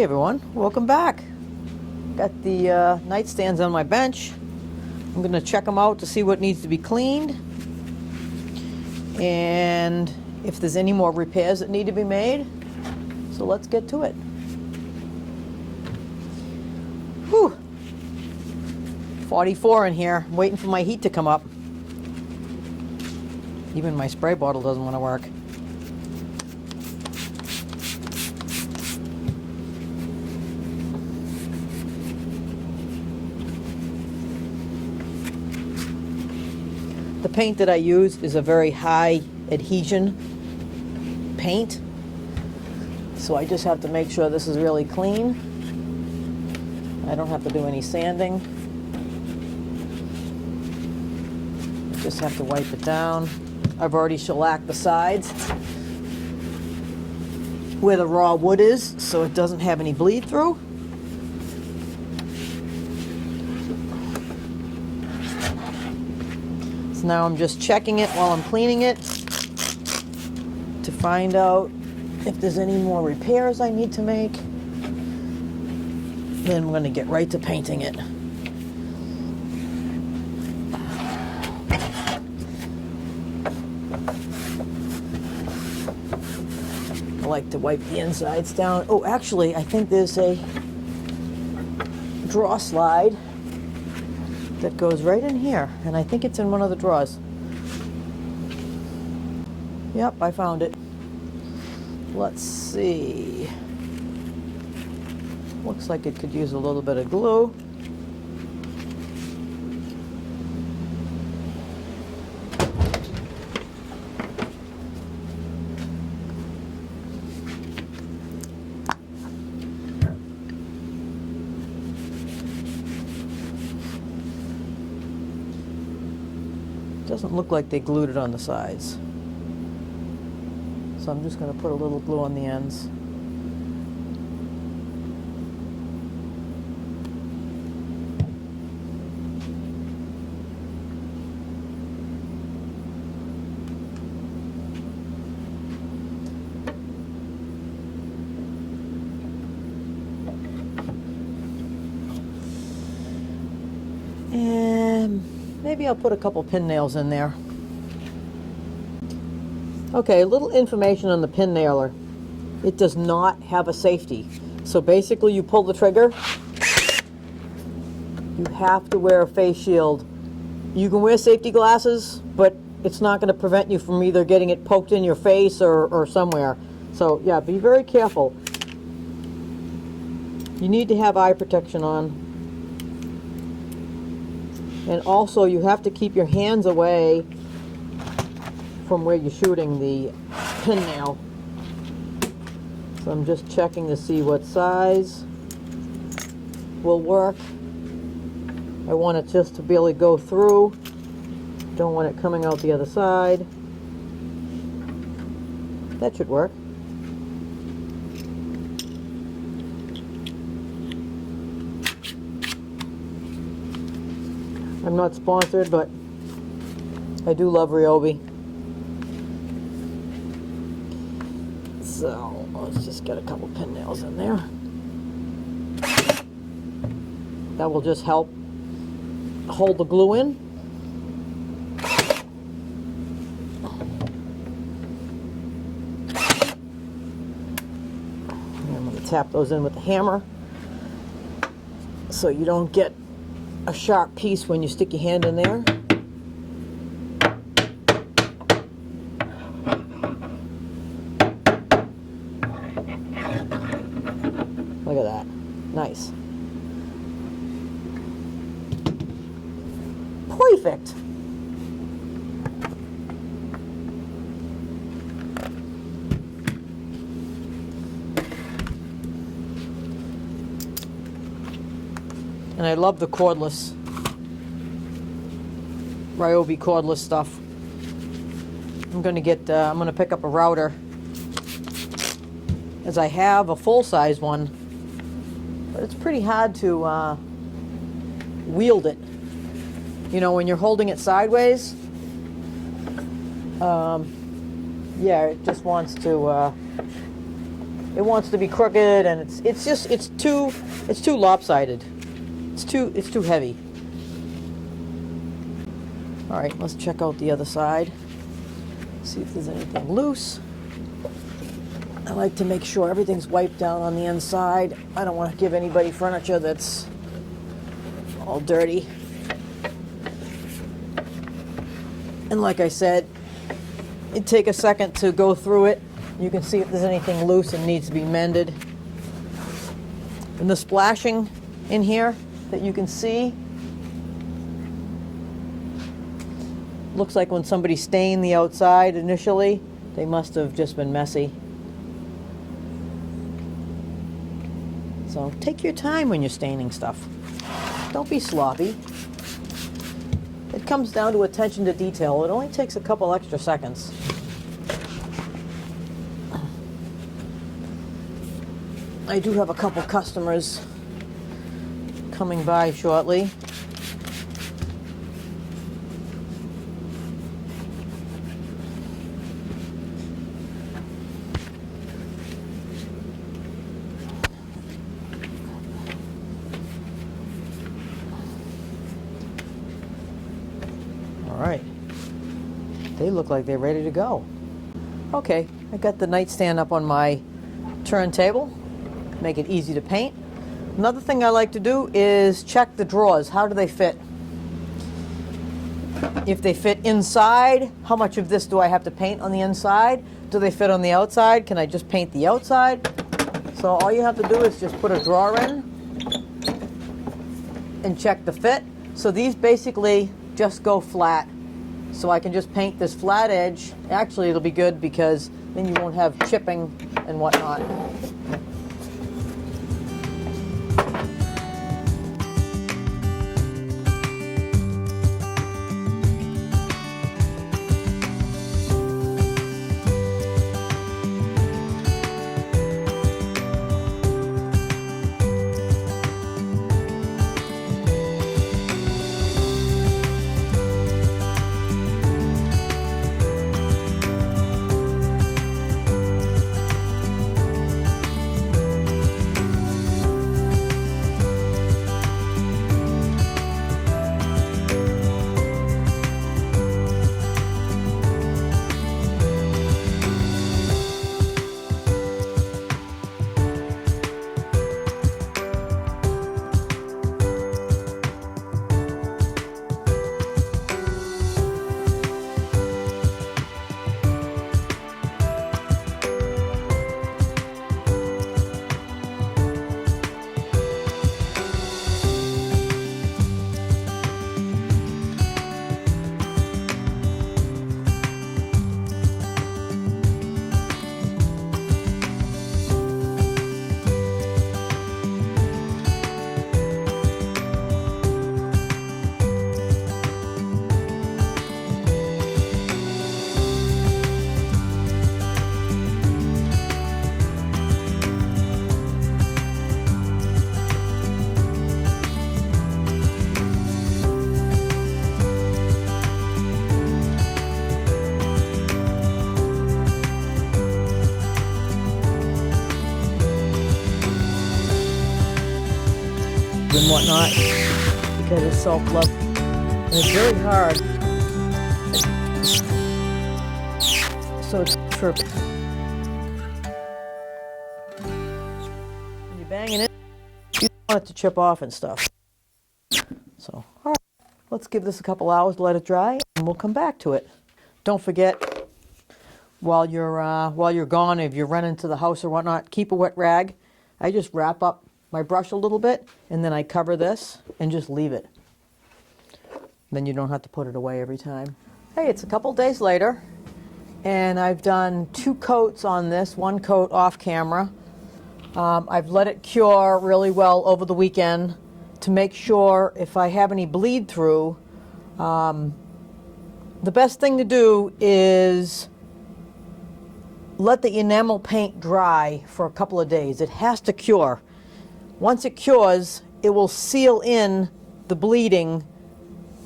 everyone, welcome back. Got the nightstands on my bench. I'm going to check them out to see what needs to be cleaned and if there's any more repairs that need to be made. So let's get to it. Whew. 44 in here. I'm waiting for my heat to come up. Even my spray bottle doesn't want to work. The paint that I use is a very high adhesion paint, so I just have to make sure this is really clean. I don't have to do any sanding. I just have to wipe it down. I've already shellacked the sides where the raw wood is, so it doesn't have any bleed through. Now I'm just checking it while I'm cleaning it to find out if there's any more repairs I need to make. Then I'm going to get right to painting it. I like to wipe the insides down. Oh, actually, I think there's a drawer slide that goes right in here, and I think it's in one of the drawers. Yep, I found it. Let's see. Looks like it could use a little bit of glue. Doesn't look like they glued it on the sides. So I'm just going to put a little glue on the ends. And maybe I'll put a couple pin nails in there. Okay, a little information on the pin nailer. It does not have a safety. So basically you pull the trigger, you have to wear a face shield. You can wear safety glasses, but it's not going to prevent you from either getting it poked in your face or somewhere. So yeah, be very careful. You need to have eye protection on. And also you have to keep your hands away from where you're shooting the pin nail. So I'm just checking to see what size will work. I want it just to barely go through. Don't want it coming out the other side. That should work. I'm not sponsored, but I do love Ryobi. So let's just get a couple pin nails in there. That will just help hold the glue in. And I'm going to tap those in with the hammer so you don't get a sharp piece when you stick your hand in there. Look at that. Nice. Perfect. And I love the cordless, Ryobi cordless stuff. I'm going to pick up a router, as I have a full-size one, but it's pretty hard to wield it. You know, when you're holding it sideways, yeah, it just wants to it wants to be crooked, and it's too lopsided. It's too heavy. All right, let's check out the other side. See if there's anything loose. I like to make sure everything's wiped down on the inside. I don't want to give anybody furniture that's all dirty. And like I said, it'd take a second to go through it. You can see if there's anything loose and needs to be mended. And the splashing in here that you can see looks like when somebody stained the outside initially, they must have just been messy. So take your time when you're staining stuff. Don't be sloppy. It comes down to attention to detail. It only takes a couple extra seconds. I do have a couple customers coming by shortly. All right. They look like they're ready to go. Okay, I got the nightstand up on my turntable. Make it easy to paint. Another thing I like to do is check the drawers. How do they fit? If they fit inside, how much of this do I have to paint on the inside? Do they fit on the outside? Can I just paint the outside? So all you have to do is just put a drawer in and check the fit. So these basically just go flat. So I can just paint this flat edge. Actually, it'll be good because then you won't have chipping and whatnot. And whatnot, because it's self-love, and it's very hard. So it's for when you're banging it, you don't want it to chip off and stuff. So, all right, let's give this a couple hours to let it dry, and we'll come back to it. Don't forget, while you're gone, if you run into the house or whatnot, keep a wet rag. I just wrap up my brush a little bit, and then I cover this and just leave it. Then you don't have to put it away every time. Hey, it's a couple days later, and I've done 2 coats on this, 1 coat off camera. I've let it cure really well over the weekend to make sure if I have any bleed through. The best thing to do is let the enamel paint dry for a couple of days. It has to cure. Once it cures, it will seal in the bleeding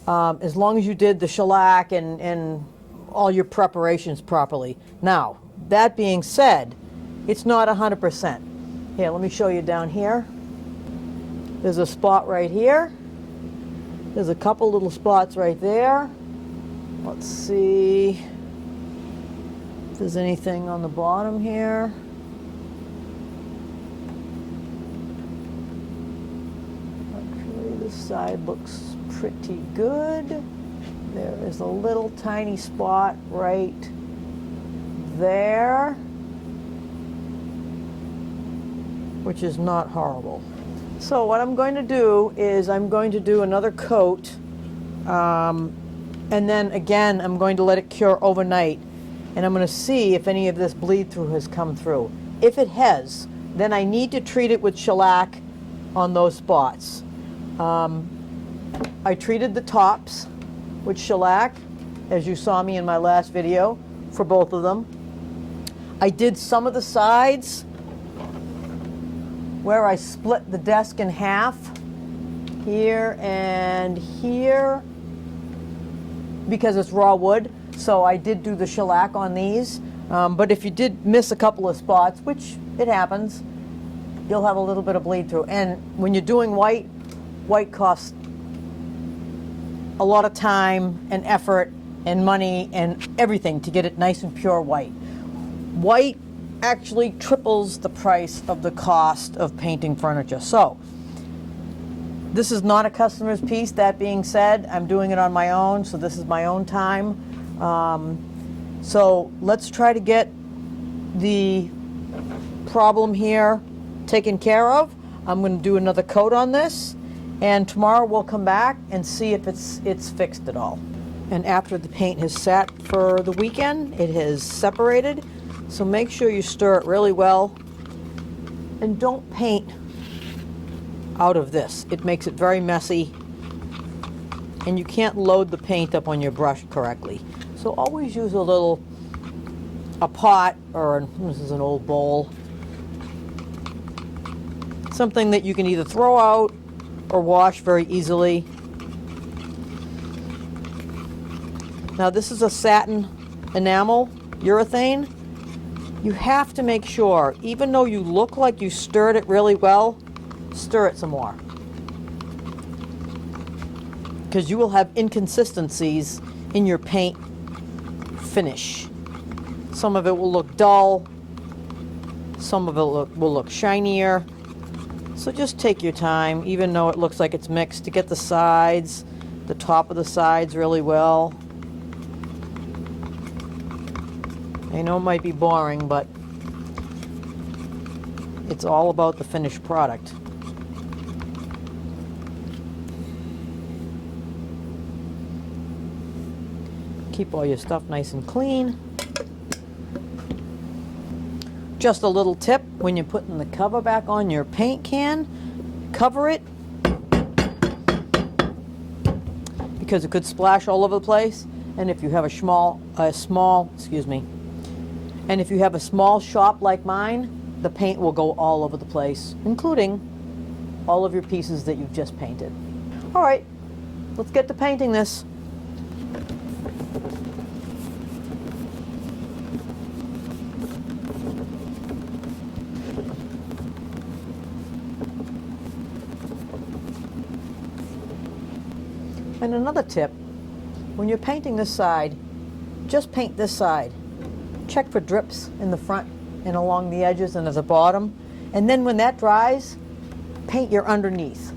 as long as you did the shellac and all your preparations properly. Now, that being said, it's not 100%. Here, let me show you down here. There's a spot right here. There's a couple little spots right there. Let's see if there's anything on the bottom here. Actually, this side looks pretty good. There is a little tiny spot right there, which is not horrible. So what I'm going to do is I'm going to do another coat, and then again I'm going to let it cure overnight, and I'm going to see if any of this bleed through has come through. If it has, then I need to treat it with shellac on those spots. I treated the tops with shellac, as you saw me in my last video, for both of them. I did some of the sides where I split the desk in half, here and here, because it's raw wood. So I did do the shellac on these. But if you did miss a couple of spots, which it happens, you'll have a little bit of bleed through. And when you're doing white, white costs a lot of time and effort and money and everything to get it nice and pure white. White actually triples the price of the cost of painting furniture. So this is not a customer's piece. That being said, I'm doing it on my own, so this is my own time. So let's try to get the problem here taken care of. I'm going to do another coat on this, and tomorrow we'll come back and see if it's fixed at all. And after the paint has sat for the weekend, it has separated. So make sure you stir it really well, and don't paint out of this. It makes it very messy, and you can't load the paint up on your brush correctly. So always use a pot, or this is an old bowl, something that you can either throw out or wash very easily. Now this is a satin enamel urethane. You have to make sure, even though you look like you stirred it really well, stir it some more, because you will have inconsistencies in your paint finish. Some of it will look dull, some of it will look shinier. So just take your time, even though it looks like it's mixed, to get the sides, the top of the sides really well. I know it might be boring, but it's all about the finished product. Keep all your stuff nice and clean. Just a little tip, when you're putting the cover back on your paint can, cover it, because it could splash all over the place. And if you have a small shop like mine, the paint will go all over the place, including all of your pieces that you've just painted. All right, let's get to painting this. And another tip, when you're painting this side, just paint this side. Check for drips in the front and along the edges and at the bottom. And then when that dries, paint your underneath.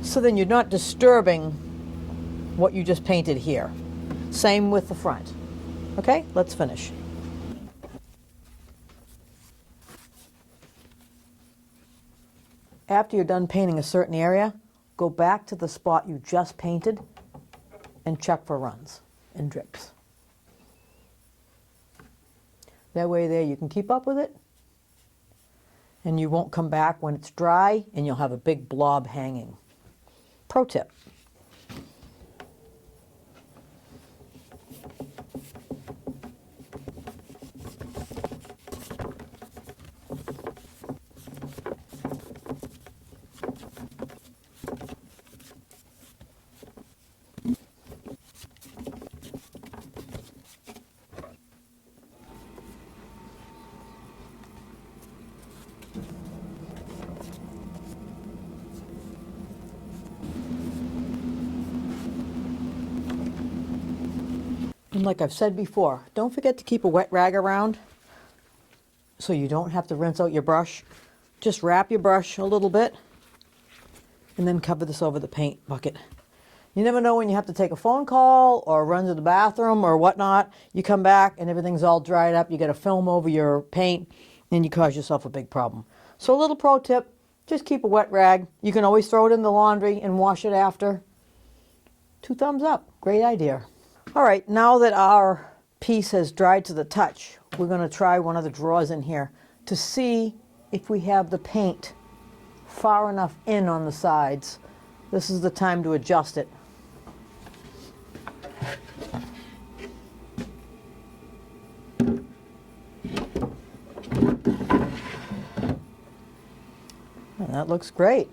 So then you're not disturbing what you just painted here. Same with the front. Okay, let's finish. After you're done painting a certain area, go back to the spot you just painted and check for runs and drips. That way there you can keep up with it, and you won't come back when it's dry and you'll have a big blob hanging. Pro tip. And like I've said before, don't forget to keep a wet rag around so you don't have to rinse out your brush. Just wrap your brush a little bit and then cover this over the paint bucket. You never know when you have to take a phone call or run to the bathroom or whatnot. You come back and everything's all dried up. You got a film over your paint and you cause yourself a big problem. So a little pro tip, just keep a wet rag. You can always throw it in the laundry and wash it after. 2 thumbs up. Great idea. All right, now that our piece has dried to the touch, we're going to try one of the drawers in here to see if we have the paint far enough in on the sides. This is the time to adjust it. And that looks great.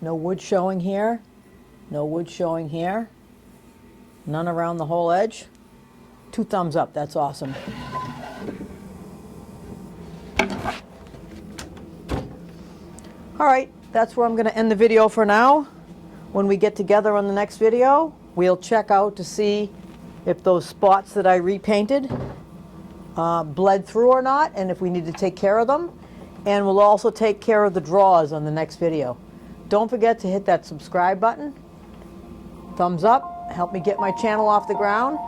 No wood showing here. No wood showing here. None around the whole edge. 2 thumbs up. That's awesome. All right, that's where I'm going to end the video for now. When we get together on the next video, we'll check out to see if those spots that I repainted bled through or not, and if we need to take care of them. And we'll also take care of the drawers on the next video. Don't forget to hit that subscribe button. Thumbs up. Help me get my channel off the ground.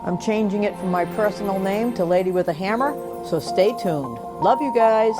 I'm changing it from my personal name to Lady with a Hammer, so stay tuned. Love you guys.